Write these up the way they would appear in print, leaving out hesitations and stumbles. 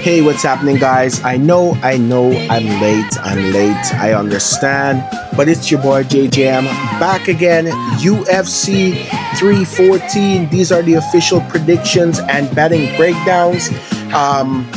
Hey, what's happening, guys? I'm late. I understand, but it's your boy JJM back again. UFC 314. These are the official predictions and betting breakdowns.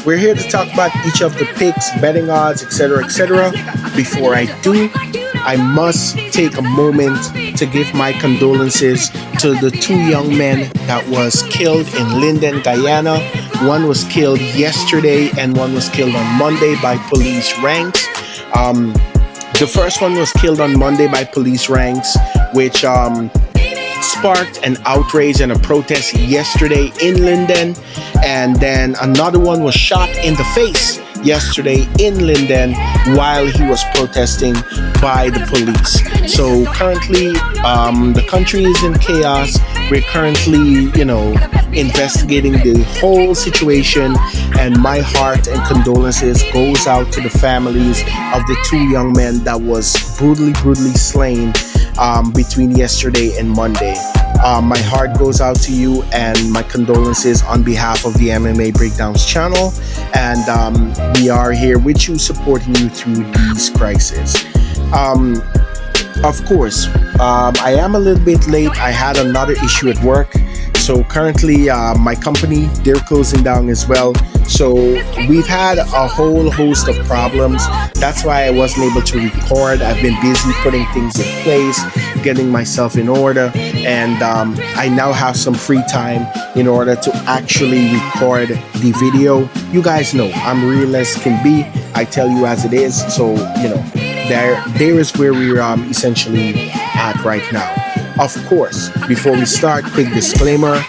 We're here to talk about each of the picks, betting odds, etc., etc. Before I do, I must take a moment to give my condolences to the two young men that was killed in Linden, Guyana. One was killed yesterday and one was killed on Monday by police ranks. The first one was killed on Monday by police ranks, which sparked an outrage and a protest yesterday in Linden. And then another one was shot in the face yesterday in Linden while he was protesting by the police. So currently, the country is in chaos. We're currently, investigating the whole situation, and my heart and condolences goes out to the families of the two young men that was brutally slain between yesterday and Monday. My heart goes out to you, and my condolences on behalf of the MMA Breakdowns channel. And we are here with you, supporting you through these crises. Of course, I am a little bit late. I had another issue at work. So currently, my company, they're closing down as well. So we've had a whole host of problems. That's why I wasn't able to record. I've been busy putting things in place, getting myself in order. And I now have some free time in order to actually record the video. You guys know I'm real as can be. I tell you as it is. So, there is where we're essentially at right now. Of course, before we start, quick disclaimer.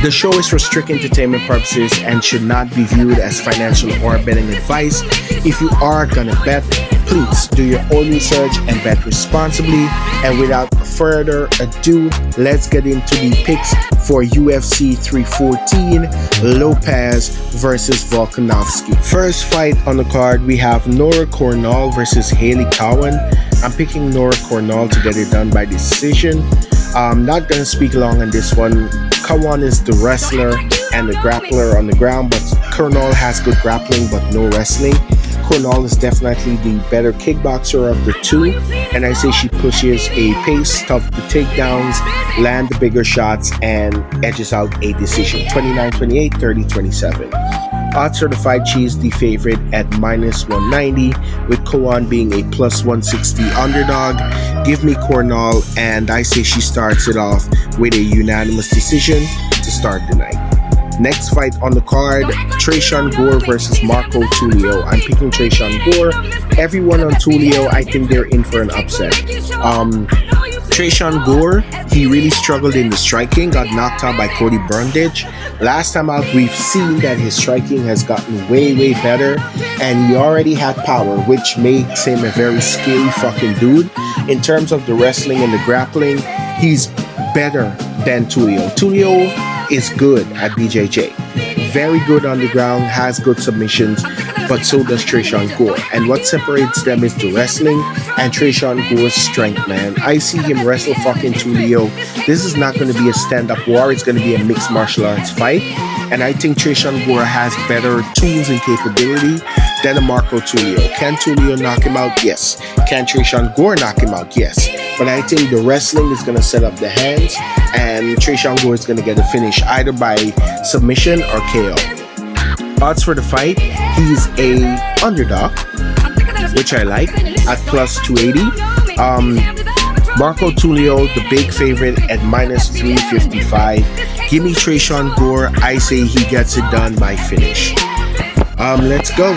The show is for strict entertainment purposes and should not be viewed as financial or betting advice. If you are gonna bet, please do your own research and bet responsibly. And without further ado, let's get into the picks for UFC 314, Lopez versus Volkanovski. First fight on the card, we have Nora Cornell versus Haley Cowan. I'm picking Nora Cornell to get it done by decision. I'm not going to speak long on this one. Cowan is the wrestler and the grappler on the ground, but Cornell has good grappling but no wrestling. Cornell is definitely the better kickboxer of the two, and I say she pushes a pace, tough the takedowns, land the bigger shots, and edges out a decision. 29-28, 30-27. Odds for the fight, she is the favorite at minus 190, with Cowan being a plus 160 underdog. Give me Cornell, and I say she starts it off with a unanimous decision to start the night. Next fight on the card, Tresean Gore versus Marco Tulio. I'm picking Tresean Gore. Everyone on Tulio, I think they're in for an upset. Tresean Gore, he really struggled in the striking, got knocked out by Cody Brundage. Last time out, we've seen that his striking has gotten way better, and he already had power, which makes him a very scary fucking dude. In terms of the wrestling and the grappling, he's better than Tulio. Tulio is good at BJJ. Very good on the ground, has good submissions, but so does Tresean Gore. And what separates them is the wrestling and Tresean Gore's strength, man. I see him wrestle fucking Tulio. This is not going to be a stand-up war. It's going to be a mixed martial arts fight. And I think Tresean Gore has better tools and capability than a Marco Tulio. Can Tulio knock him out? Yes. Can Tresean Gore knock him out? Yes. But I think the wrestling is going to set up the hands, and Tresean Gore is going to get a finish either by submission or KO. Odds for the fight, he's a underdog, which I like, at plus 280. Marco Tulio, the big favorite, at minus 355. Give me Tresean Gore. I say he gets it done by finish. Let's go.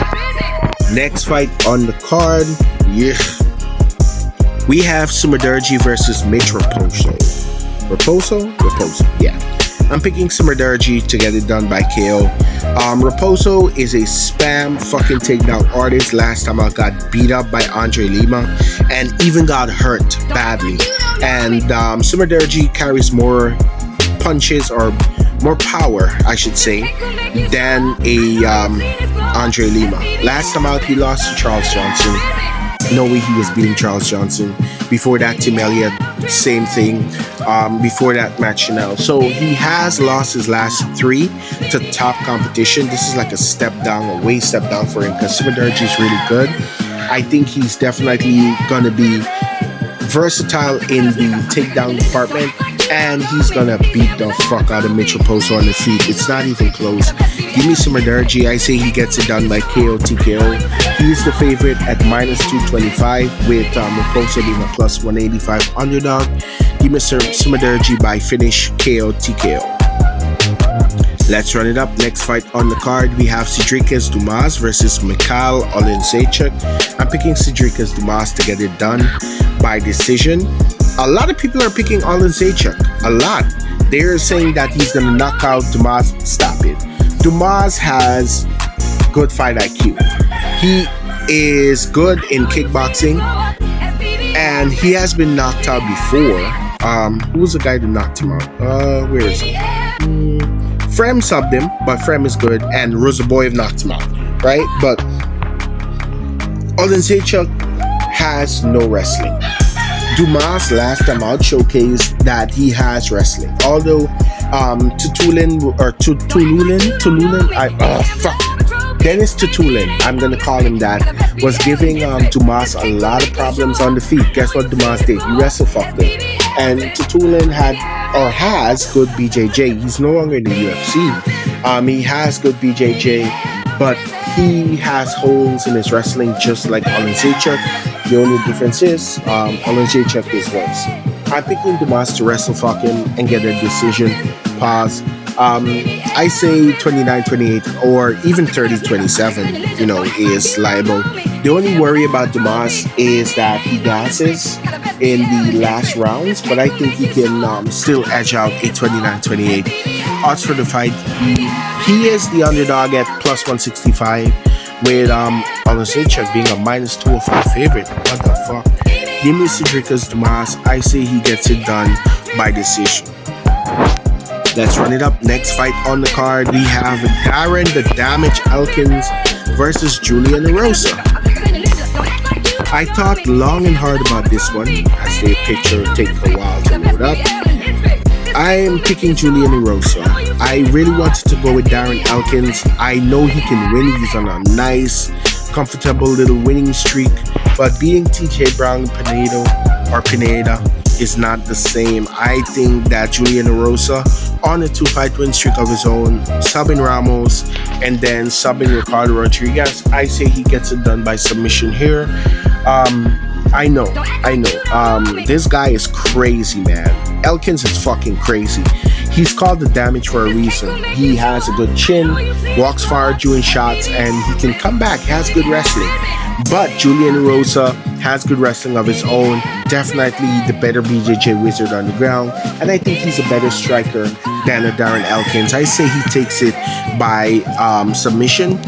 Next fight on the card, we have Sumerdurji versus Mitch Raposo. Raposo, yeah. I'm picking Sumerdurji to get it done by KO. Raposo is a spam fucking takedown artist. Last time I got beat up by Andre Lima and even got hurt badly. And Sumerdurji carries more punches, or more power, I should say, than a Andre Lima. Last time out, he lost to Charles Johnson. No way he was beating Charles Johnson. Before that, Tim Elliott, same thing. Before that, Matt Chanel. So he has lost his last three to top competition. This is like a step down, a way step down for him because Sumadarji is really good. I think he's definitely going to be versatile in the takedown department, and he's gonna beat the fuck out of Mitchell Poso on the feet. It's not even close. Give me Sumadarji. I say he gets it done by KO TKO. He's the favorite at minus 225 with Poso being a plus 185 underdog. Give me Sumadarji by finish KO TKO. Let's run it up. Next fight on the card, we have Cedriques Dumas versus Mikhail Oleksiejczuk. I'm picking Cedriques Dumas to get it done by decision. A lot of people are picking Oleksiejczuk. A lot. They're saying that he's going to knock out Dumas. Stop it. Dumas has good fight IQ. He is good in kickboxing, and he has been knocked out before. Who was the guy that knocked him out? Where is he? Frem subbed him, but Frem is good, and Rosaboyev knocked him out, right? But Oleksiejczuk has no wrestling. Dumas last time out showcased that he has wrestling. Although Dennis Tutulin, I'm gonna call him that, was giving Dumas a lot of problems on the feet. Guess what Dumas did? He wrestle fucked him. And Tutulin has good BJJ. He's no longer in the UFC. He has good BJJ, but he has holes in his wrestling just like Oleksiejczuk. The only difference is Oleksiejczuk is worse. I'm picking Dumas to wrestle fuck him and get a decision. Pause. I say 29-28 or even 30-27, is liable. The only worry about Dumas is that he gasses in the last rounds, but I think he can still edge out a 29-28. Odds for the fight, he is the underdog at plus 165 with Oleksiejczuk being a minus 205 favorite. What the fuck? Give me Cedriques Dumas. I say he gets it done by decision. Let's run it up. Next fight on the card, we have Darren the Damage Elkins versus Julian Erosa. I thought long and hard about this one, as the picture take a while to load up. I am picking Julian Erosa. I really wanted to go with Darren Elkins. I know he can win. He's on a nice, comfortable little winning streak. But beating TJ Brown Pineda is not the same. I think that Julian Erosa on a 2-fight win streak of his own, subbing Ramos and then subbing Ricardo Rodriguez, I say he gets it done by submission here. I know. This guy is crazy, man. Elkins is fucking crazy. He's called the Damage for a reason. He has a good chin, walks far doing shots, and he can come back. He has good wrestling. But Julian Erosa has good wrestling of his own. Definitely the better BJJ wizard on the ground. And I think he's a better striker than a Darren Elkins. I say he takes it by submission.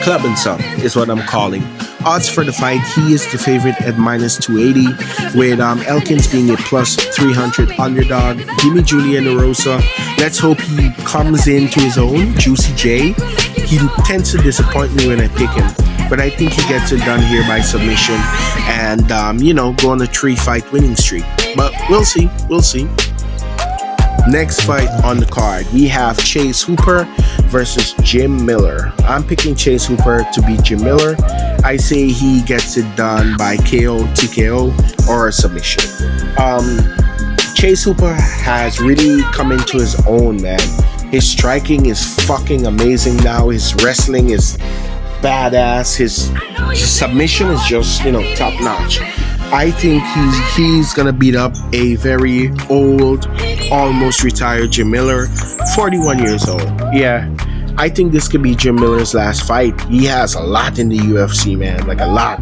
Club and sub is what I'm calling. Odds for the fight, he is the favorite at minus 280 with Elkins being a plus 300 underdog. Give me Julian Erosa. Let's hope he comes into his own. Juicy J. He tends to disappoint me when I pick him, but I think he gets it done here by submission and, go on a 3-fight winning streak. But we'll see. Next fight on the card, we have Chase Hooper versus Jim Miller. I'm picking Chase Hooper to beat Jim Miller. I say he gets it done by KO, TKO, or a submission. Chase Hooper has really come into his own, man. His striking is fucking amazing now. His wrestling is badass. His submission is just, top notch. I think he's gonna beat up a very old, almost retired Jim Miller, 41 years old. Yeah, I think this could be Jim Miller's last fight. He has a lot in the UFC, man, like a lot.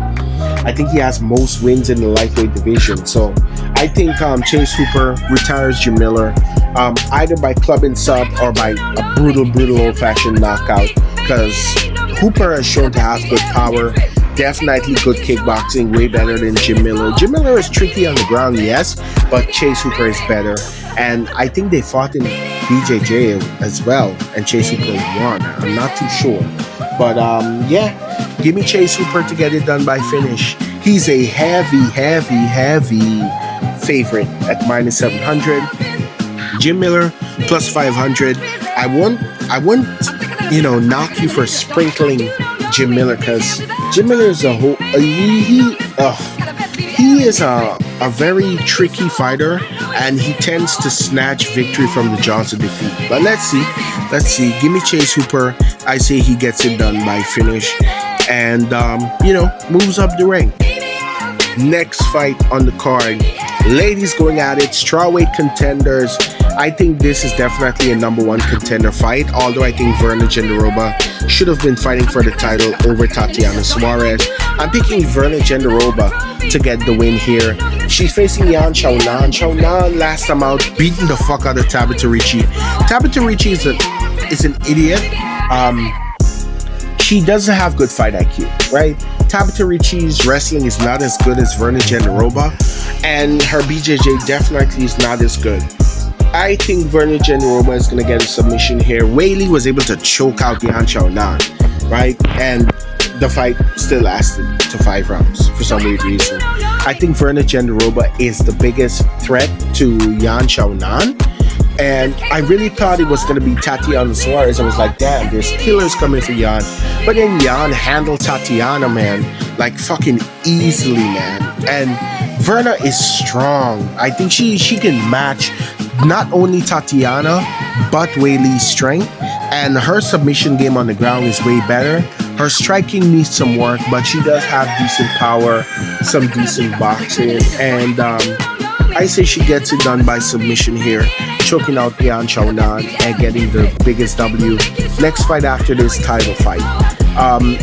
I think he has most wins in the lightweight division. So I think Chase Hooper retires Jim Miller, either by club and sub or by a brutal old-fashioned knockout, because Hooper has shown to have good power. Definitely good kickboxing, way better than Jim Miller. Jim Miller is tricky on the ground, yes, but Chase Hooper is better. And I think they fought in BJJ as well, and Chase Hooper won. I'm not too sure. But, give me Chase Hooper to get it done by finish. He's a heavy favorite at minus 700. Jim Miller plus 500. I won't, knock you for sprinkling Jim Miller because Jim Miller is he is a very tricky fighter and he tends to snatch victory from the jaws of defeat. But let's see. Give me Chase Hooper. I say he gets it done by finish and moves up the rank. Next fight on the card, ladies going at it, strawweight contenders. I think this is definitely a number one contender fight, although I think Verna Jandiroba should have been fighting for the title over Tatiana Suarez. I'm picking Verna Jandiroba to get the win here. She's facing Yan Xiaonan. Xiaonan last time out beating the fuck out of Tabitha Ricci. Tabitha Ricci is an idiot. She doesn't have good fight IQ, right? Tabitha Ricci's wrestling is not as good as Verna Jandiroba, and her BJJ definitely is not as good. I think Verna Jandiroba is going to get a submission here. Weili was able to choke out Yan Xiaonan, right? And the fight still lasted to 5 rounds for some weird reason. I think Verna Jandiroba is the biggest threat to Yan Xiaonan. And I really thought it was going to be Tatiana Suarez. I was like, damn, there's killers coming for Yan. But then Yan handled Tatiana, man, like fucking easily, man. And Verna is strong. I think she can match not only Tatiana, but Weili's strength. And her submission game on the ground is way better. Her striking needs some work, but she does have decent power, some decent boxing. And I say she gets it done by submission here, choking out Yan Xiaonan and getting the biggest W. Next fight after this, title fight.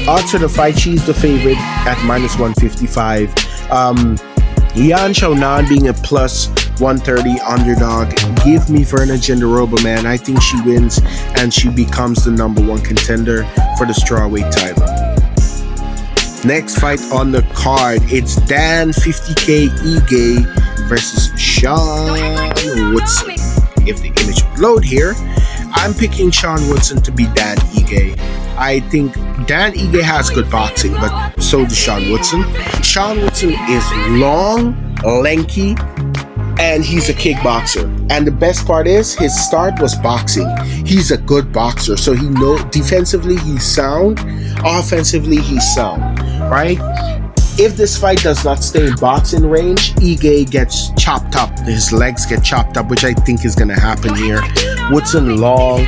Odds for the fight, she's the favorite at minus 155. Yan Xiaonan being a plus 130 underdog. Give me Verna Jandiroba, man. I think she wins and she becomes the number one contender for the strawweight title. Next fight on the card, it's Dan 50K Ige versus Sean Woodson. If the image would load here, I'm picking Sean Woodson to beat Dan Ige. I think Dan Ige has good boxing, but so does Sean Woodson. Sean Woodson is long, lanky, and he's a kickboxer. And the best part is his start was boxing. He's a good boxer, so he knows defensively he's sound, offensively he's sound, right? If this fight does not stay in boxing range, Ige gets chopped up. His legs get chopped up, which I think is going to happen here. Woodson long,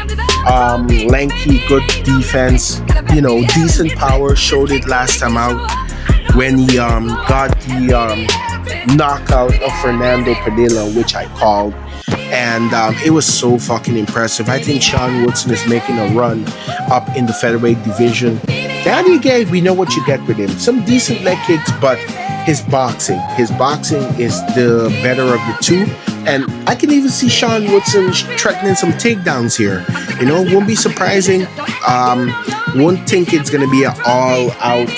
lanky, good defense, decent power. Showed it last time out when he got the knockout of Fernando Padilla, which I called. And it was so fucking impressive. I think Sean Woodson is making a run up in the featherweight division. Danny Gay, we know what you get with him. Some decent leg kicks, but his boxing is the better of the two. And I can even see Sean Woodson threatening some takedowns here. Won't be surprising. Won't think it's going to be an all-out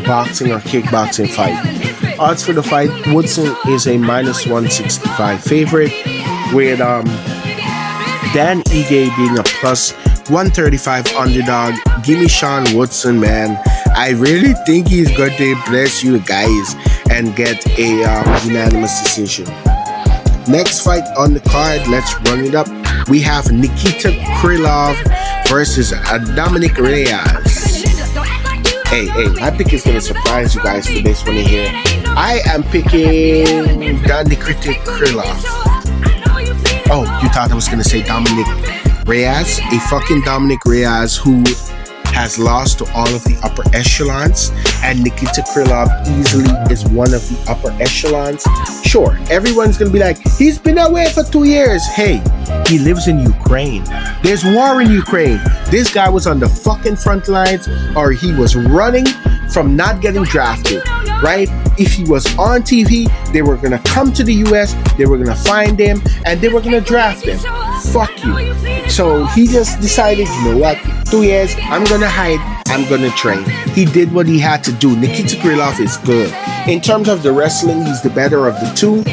boxing or kickboxing fight. Odds for the fight, Woodson is a minus 165 favorite, with Dan Ige being a plus 135 underdog. Give me Sean Woodson, man. I really think he's going to impress you guys and get a unanimous decision. Next fight on the card, let's run it up. We have Nikita Krylov versus Dominic Reyes. Hey, my pick is going to surprise you guys for this one here. I am picking Nikita Krylov. Oh, you thought I was going to say Dominic Reyes? A fucking Dominic Reyes who has lost to all of the upper echelons, and Nikita Krylov easily is one of the upper echelons. Sure, everyone's gonna be like, he's been away for 2 years. Hey, he lives in Ukraine. There's war in Ukraine. This guy was on the fucking front lines, or he was running from not getting drafted, right? If he was on TV, they were gonna come to the US, they were gonna find him, and they were gonna draft him. Fuck you. So he just decided, you know what, 2 years, I'm gonna hide, I'm gonna train. He did what he had to do. Nikita Krylov is good. In terms of the wrestling, he's the better of the two.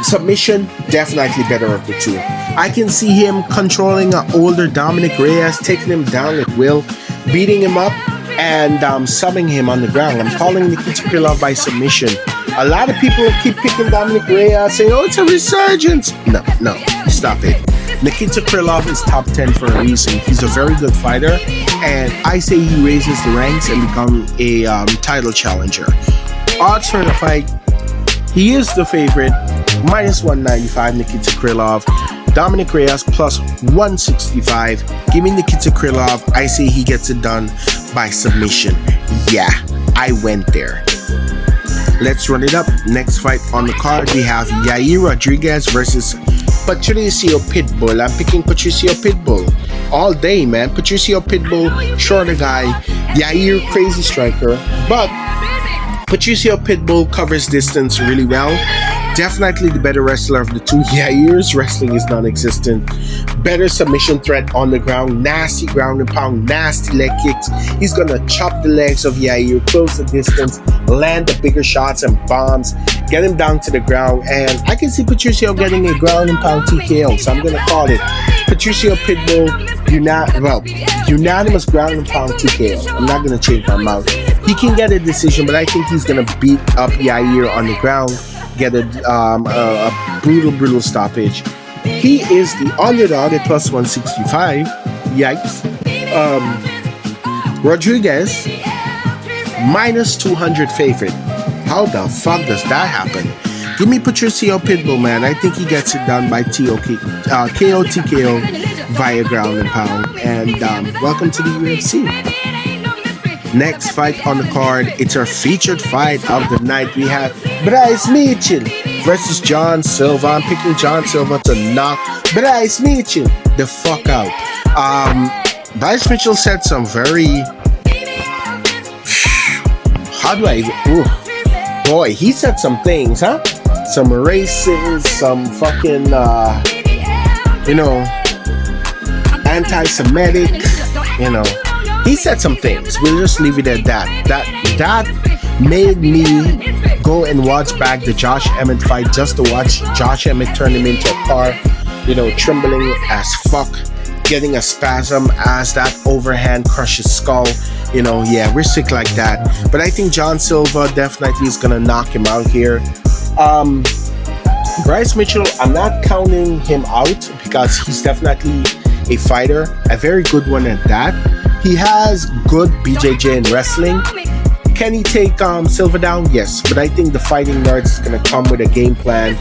Submission, definitely better of the two. I can see him controlling an older Dominic Reyes, taking him down at will, beating him up, and subbing him on the ground. I'm calling Nikita Krylov by submission. A lot of people keep picking Dominic Reyes, saying, "Oh, it's a resurgence." No, no, stop it. Nikita Krylov is top 10 for a reason. He's a very good fighter, and I say he raises the ranks and becomes a title challenger. Odds for the fight, he is the favorite, minus 195, Nikita Krylov. Dominic Reyes plus 165. Give me Nikita Krylov. I say he gets it done by submission. Yeah, I went there. Let's run it up. Next fight on the card, we have Yair Rodriguez versus Patricio Pitbull. I'm picking Patricio Pitbull all day, man. Patricio Pitbull, shorter guy. Yair, crazy striker. But Patricio Pitbull covers distance really well. Definitely the better wrestler of the two. Yair's wrestling is non-existent. Better submission threat on the ground. Nasty ground and pound. Nasty leg kicks. He's gonna chop the legs of Yair, close the distance, land the bigger shots and bombs, get him down to the ground. And I can see Patricio getting a ground and pound TKO. So I'm gonna call it Patricio Pitbull unanimous ground and pound TKO. I'm not gonna change my mouth. He can get a decision, but I think he's gonna beat up Yair on the ground. Get a brutal stoppage. He is the underdog at plus 165. Yikes. Rodriguez, minus 200 favorite. How the fuck does that happen? Give me Patricio Pitbull, man. I think he gets it done by KO TKO via ground and pound. And welcome to the UFC. Next fight on the card, it's our featured fight of the night. We have Bryce Mitchell versus John Silva. I'm picking John Silva to knock Bryce Mitchell the fuck out. Bryce Mitchell said some very... How do I... Ooh. Boy, he said some things, huh? Some racist, some fucking, anti-Semitic, He said some things. We'll just leave it at that. That made me go and watch back the Josh Emmett fight just to watch Josh Emmett turn him into a car, trembling as fuck, getting a spasm as that overhand crushes skull. Yeah, we're sick like that. But I think John Silva definitely is gonna knock him out here. Bryce Mitchell, I'm not counting him out because he's definitely a fighter, a very good one at that. He has good BJJ in wrestling. Can he take Silva down? Yes, but I think the Fighting Nerds is going to come with a game plan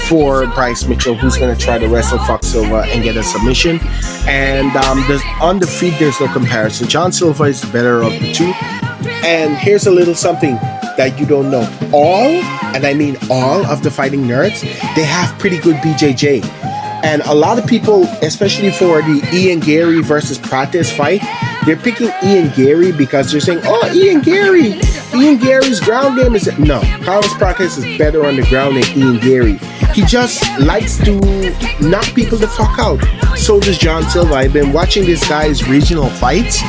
for Bryce Mitchell, who's going to try to wrestle fuck Silva and get a submission. And on the feet, there's no comparison. John Silva is the better of the two. And here's a little something that you don't know. All of the Fighting Nerds, they have pretty good BJJ. And a lot of people, especially for the Ian Gary versus Prates fight, they're picking Ian Gary because they're saying, "Oh, Ian Gary's ground game is..." No, Carlos Prates is better on the ground than Ian Gary. He just likes to knock people the fuck out. So does John Silva. I've been watching this guy's regional fights.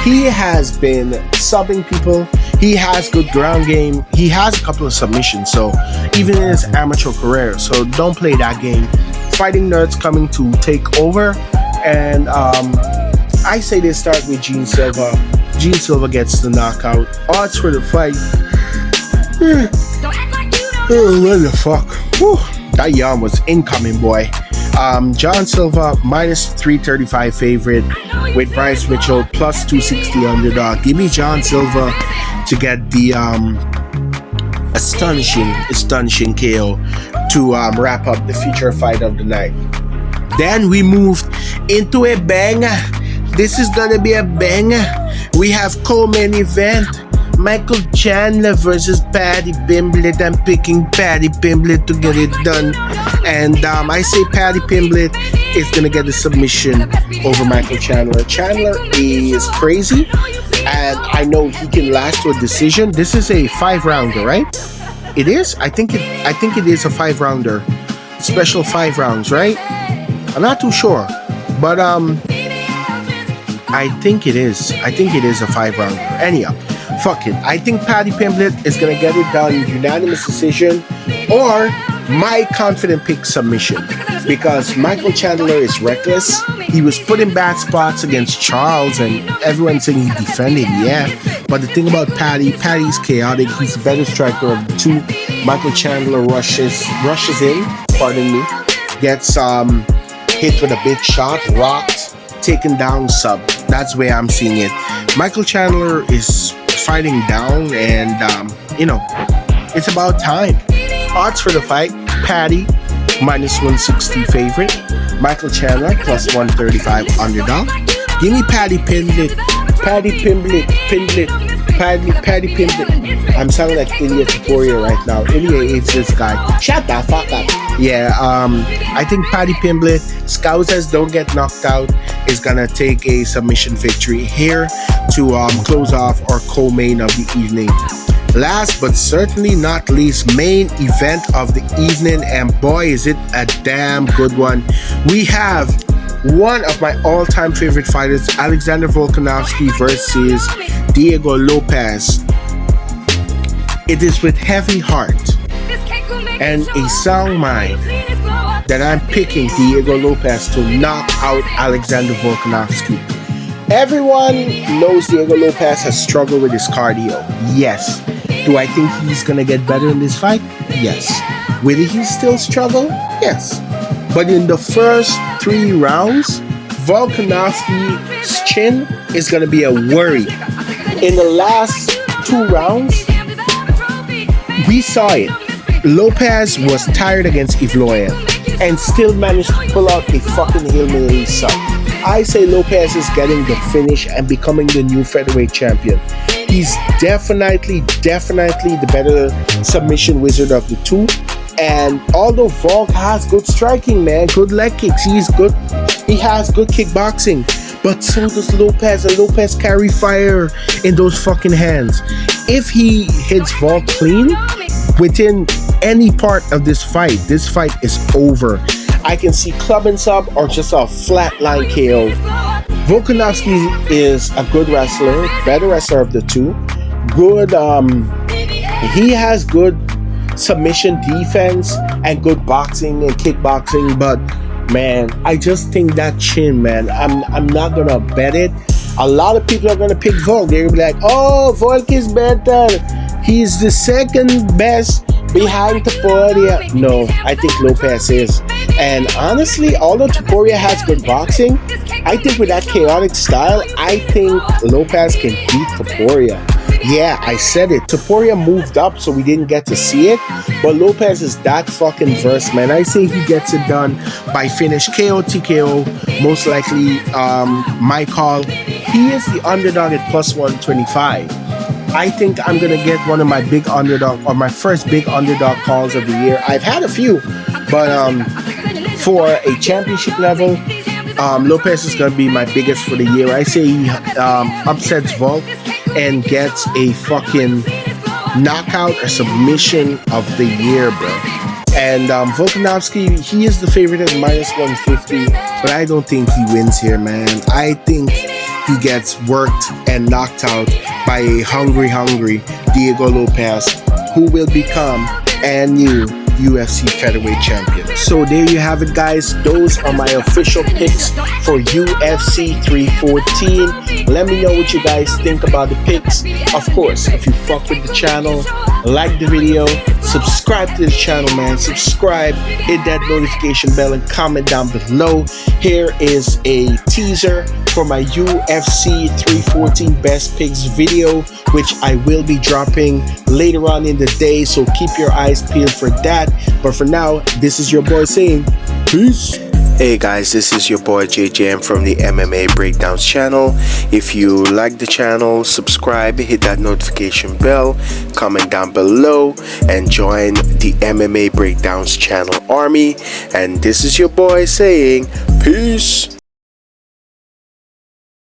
He has been subbing people. He has good ground game. He has a couple of submissions. So even in his amateur career, so don't play that game. Fighting Nerds coming to take over, and I say they start with Gene Silva. Gene Silva gets the knockout. Odds for the fight. What the fuck? Whew. That yawn was incoming, boy. John Silva minus 335 favorite with Bryce Mitchell plus 260 underdog. Give me John Silva to get the astonishing KO to wrap up the feature fight of the night. Then we moved into a banger. This is gonna be a banger. We have co-main event. Michael Chandler versus Paddy Pimblett. I'm picking Paddy Pimblett to get it done. And I say Paddy Pimblett is gonna get the submission over Michael Chandler. Chandler is crazy, and I know he can last to a decision. This is a 5-rounder, right? It is? I think it is a 5-rounder. Special 5 rounds, right? I'm not too sure. But I think it is. I think it is a 5-rounder. Anyhow, fuck it. I think Paddy Pimblett is gonna get it done unanimous decision, or my confident pick submission because Michael Chandler is reckless. He was put in bad spots against Charles, and everyone's saying he defended, yeah. But the thing about Patty's chaotic. He's the better striker of the two. Michael Chandler rushes in, pardon me, gets hit with a big shot, rocked, taken down, sub. That's the way I'm seeing it. Michael Chandler is fighting down, and it's about time. Odds for the fight: Patty minus 160 favorite, Michael Chandler plus 135 underdog. Give me Patty Pimblett. Patty Pimblett. I'm sounding like Ilya Taporia right now. Ilya hates this guy. Shut the fuck up. Yeah, I think Patty Pimblett, Scousers don't get knocked out, is gonna take a submission victory here to close off our co-main of the evening. Last but certainly not least, main event of the evening, and boy is it a damn good one. We have one of my all-time favorite fighters, Alexander Volkanovski versus Diego Lopez. It is with heavy heart and a sound mind that I'm picking Diego Lopez to knock out Alexander Volkanovski. Everyone knows Diego Lopez has struggled with his cardio. Yes. Do I think he's gonna get better in this fight? Yes. Will he still struggle? Yes. But in the first 3 rounds, Volkanovski's chin is gonna be a worry. In the last 2 rounds, we saw it. Lopez was tired against Evloev and still managed to pull out a fucking Hail Mary sub. I say Lopez is getting the finish and becoming the new featherweight champion. He's definitely the better submission wizard of the two. And although Volk has good striking, man, good leg kicks, he has good kickboxing, but so does Lopez, and Lopez carry fire in those fucking hands. If he hits Volk clean within any part of this fight is over. I can see club and sub or just a flatline KO. Volkanovski is a good wrestler, better wrestler of the two. Good, he has good submission defense and good boxing and kickboxing, but man, I just think that chin, man, I'm not gonna bet it. A lot of people are gonna pick Volk. They're gonna be like, oh, Volk is better. He's the second best behind Taporia. No, I think Lopez is. And honestly, although Taporia has good boxing, I think with that chaotic style, I think Lopez can beat Taporia. Yeah, I said it. Taporia moved up, so we didn't get to see it. But Lopez is that fucking versed, man. I say he gets it done by finish KO, TKO. Most likely, my call. He is the underdog at plus 125. I think I'm going to get one of my big underdog, or my first big underdog calls of the year. I've had a few, but for a championship level, Lopez is going to be my biggest for the year. I say he upsets Volk and gets a fucking knockout or submission of the year, bro. And Volkanovski, he is the favorite at minus 150, but I don't think he wins here, man. I think he gets worked and knocked out by a hungry Diego Lopez, who will become a new UFC featherweight champion. So there you have it, guys. Those are my official picks for UFC 314. Let me know what you guys think about the picks. Of course, if you fuck with the channel, like the video, subscribe to the channel, man. Subscribe, hit that notification bell, and comment down below. Here is a teaser for my UFC 314 best picks video, which I will be dropping later on in the day, so keep your eyes peeled for that. But for now, this is your boy saying peace. Hey guys, this is your boy JJM from the MMA Breakdowns channel. If you like the channel, subscribe, hit that notification bell, comment down below, and join the MMA Breakdowns channel army. And this is your boy saying peace.